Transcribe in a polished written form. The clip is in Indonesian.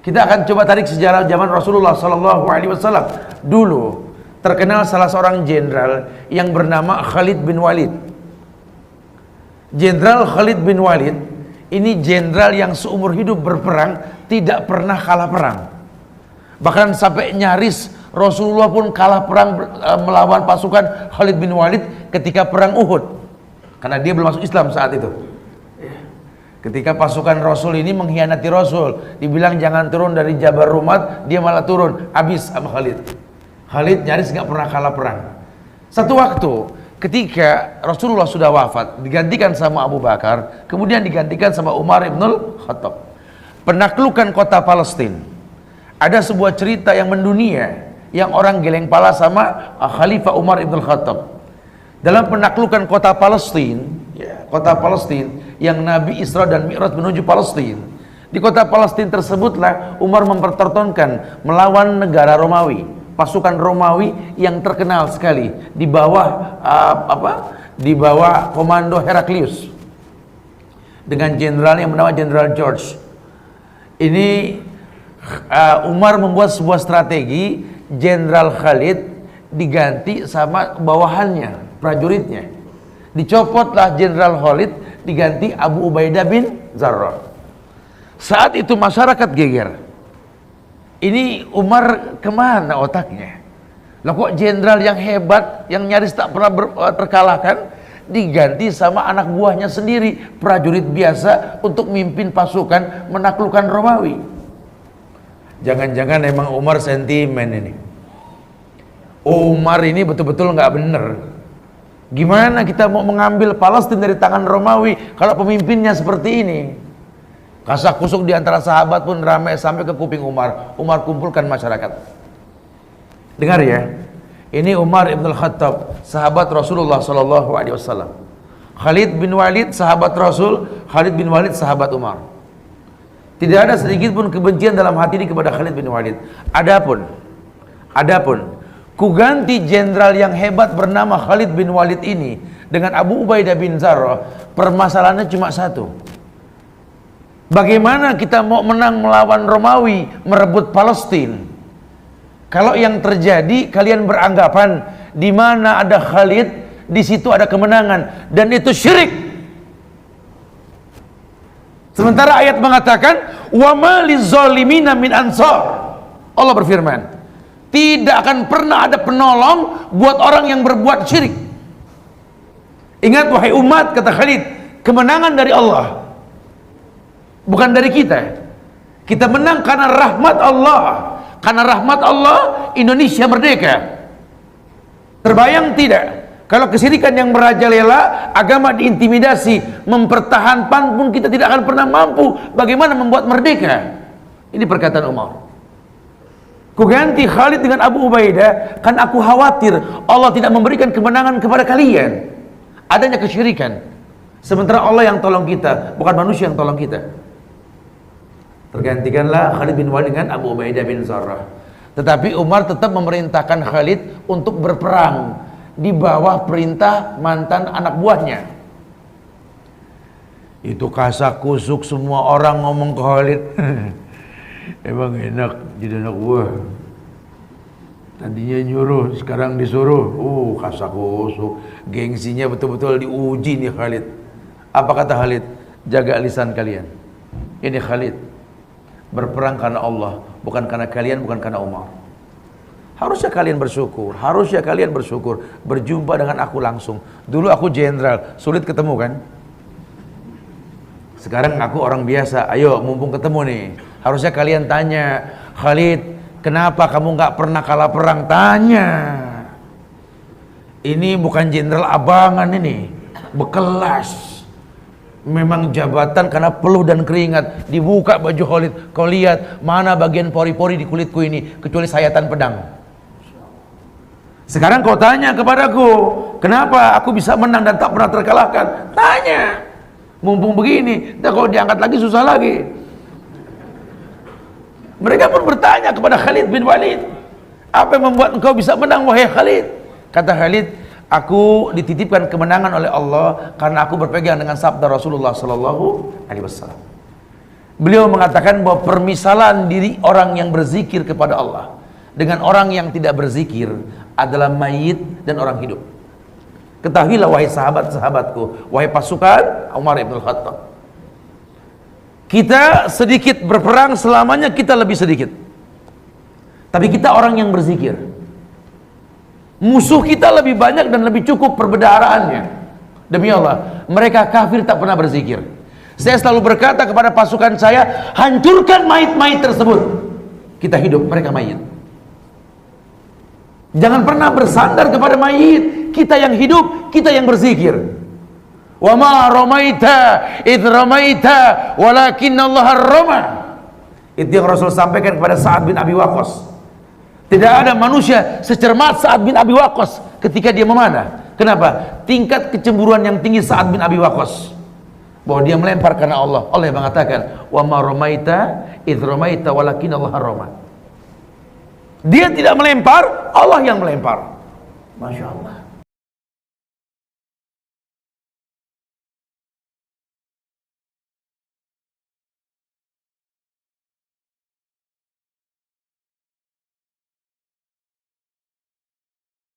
Kita akan coba tarik sejarah zaman Rasulullah SAW. Dulu terkenal salah seorang jenderal yang bernama Khalid bin Walid. Jenderal Khalid bin Walid ini jenderal yang seumur hidup berperang tidak pernah kalah perang. Bahkan sampai nyaris Rasulullah pun kalah perang melawan pasukan Khalid bin Walid ketika perang Uhud, karena dia belum masuk Islam saat itu. Ketika pasukan Rasul ini mengkhianati Rasul, dibilang jangan turun dari Jabal Rumat, dia malah turun, habis sama Khalid. Khalid nyaris nggak pernah kalah perang. Satu waktu ketika Rasulullah sudah wafat, digantikan sama Abu Bakar, kemudian digantikan sama Umar ibnul Khattab. Penaklukan kota Palestina. Ada sebuah cerita yang mendunia, yang orang geleng pala sama Khalifah Umar ibnul Khattab. Dalam penaklukan kota Palestina, kota Palestina yang Nabi Isra dan Mi'raj menuju Palestina. Di kota Palestina tersebutlah Umar mempertontonkan melawan negara Romawi, pasukan Romawi yang terkenal sekali di bawah di bawah komando Heraklius dengan jenderal yang bernama Jenderal George. Ini Umar membuat sebuah strategi, Jenderal Khalid diganti sama bawahannya, prajuritnya. Dicopotlah Jenderal Khalid, diganti Abu Ubaidah bin Jarrah. Saat itu masyarakat geger. Ini Umar kemana otaknya? Lah kok jenderal yang hebat, yang nyaris tak pernah terkalahkan, diganti sama anak buahnya sendiri, prajurit biasa untuk mimpin pasukan menaklukkan Romawi. Jangan-jangan emang Umar sentimen ini. Umar ini betul-betul nggak bener. Gimana kita mau mengambil Palestina dari tangan Romawi kalau pemimpinnya seperti ini? Kasak kusuk di antara sahabat pun ramai sampai ke kuping Umar. Umar kumpulkan masyarakat. Dengar ya, ini Umar ibn Khattab, sahabat Rasulullah SAW. Khalid bin Walid, sahabat Rasul. Khalid bin Walid, sahabat Umar. Tidak ada sedikit pun kebencian dalam hati ini kepada Khalid bin Walid. Adapun kuganti jenderal yang hebat bernama Khalid bin Walid ini dengan Abu Ubaidah bin Jarrah. Permasalahannya cuma satu. Bagaimana kita mau menang melawan Romawi, merebut Palestina? Kalau yang terjadi kalian beranggapan di mana ada Khalid, di situ ada kemenangan, dan itu syirik. Sementara ayat mengatakan wa ma lizolimina min ansar. Allah berfirman, tidak akan pernah ada penolong buat orang yang berbuat syirik. Ingat wahai umat, kata Khalid, kemenangan dari Allah, bukan dari kita. Kita menang karena rahmat Allah. Karena rahmat Allah Indonesia merdeka. Terbayang tidak kalau kesyirikan yang merajalela, agama diintimidasi, mempertahankan pun kita tidak akan pernah mampu. Bagaimana membuat merdeka? Ini perkataan Umar. Ku ganti Khalid dengan Abu Ubaidah kan aku khawatir Allah tidak memberikan kemenangan kepada kalian. Adanya kesyirikan. Sementara Allah yang tolong kita, bukan manusia yang tolong kita. Tergantikanlah Khalid bin Walid dengan Abu Ubaidah bin Jarrah. Tetapi Umar tetap memerintahkan Khalid untuk berperang di bawah perintah mantan anak buahnya. Itu kasak kusuk semua orang ngomong ke Khalid. Emang enak jadi anak buah. Tadinya nyuruh, sekarang disuruh. Kasak kusuk. Gengsinya betul-betul diuji nih Khalid. Apa kata Khalid? Jaga lisan kalian. Ini Khalid berperang karena Allah, bukan karena kalian, bukan karena Umar. Harusnya kalian bersyukur, harusnya kalian bersyukur berjumpa dengan aku langsung. Dulu aku jenderal, sulit ketemu kan? Sekarang aku orang biasa, ayo mumpung ketemu nih. Harusnya kalian tanya, Khalid, kenapa kamu nggak pernah kalah perang? Tanya. Ini bukan jenderal abangan ini, bekelas. Memang jabatan karena peluh dan keringat. Dibuka baju Khalid, kau lihat mana bagian pori-pori di kulitku ini, kecuali sayatan pedang. Sekarang kau tanya kepadaku, kenapa aku bisa menang dan tak pernah terkalahkan? Tanya. Mumpung begini, dan kalau diangkat lagi susah lagi. Mereka pun bertanya kepada Khalid bin Walid, Apa yang membuat engkau bisa menang wahai Khalid? Kata Khalid, aku dititipkan kemenangan oleh Allah karena aku berpegang dengan sabda Rasulullah sallallahu alaihi wasallam. Beliau mengatakan bahwa permisalan diri orang yang berzikir kepada Allah dengan orang yang tidak berzikir adalah mayit dan orang hidup. Ketahuilah wahai sahabat-sahabatku, wahai pasukan Umar ibn Khattab, kita sedikit berperang, selamanya kita lebih sedikit, tapi kita orang yang berzikir. Musuh kita lebih banyak dan lebih cukup perbendaharaannya. Demi Allah, mereka kafir tak pernah berzikir. Saya selalu berkata kepada pasukan saya, hancurkan mayit-mayit tersebut. Kita hidup, mereka mayit. Jangan pernah bersandar kepada mayit. Kita yang hidup, kita yang berzikir. Wa ma ramaita id ramaita walakinallaha rama. Itu yang Rasul sampaikan kepada Sa'ad bin Abi Waqqas. Tidak ada manusia secermat Sa'ad bin Abi Waqqas ketika dia memanah. Kenapa? Tingkat kecemburuan yang tinggi Sa'ad bin Abi Waqqas, bahwa dia melempar karena Allah. Allah yang mengatakan, wa ma ramaita id ramaita walakinallaha rama. Dia tidak melempar, Allah yang melempar. Masya Allah.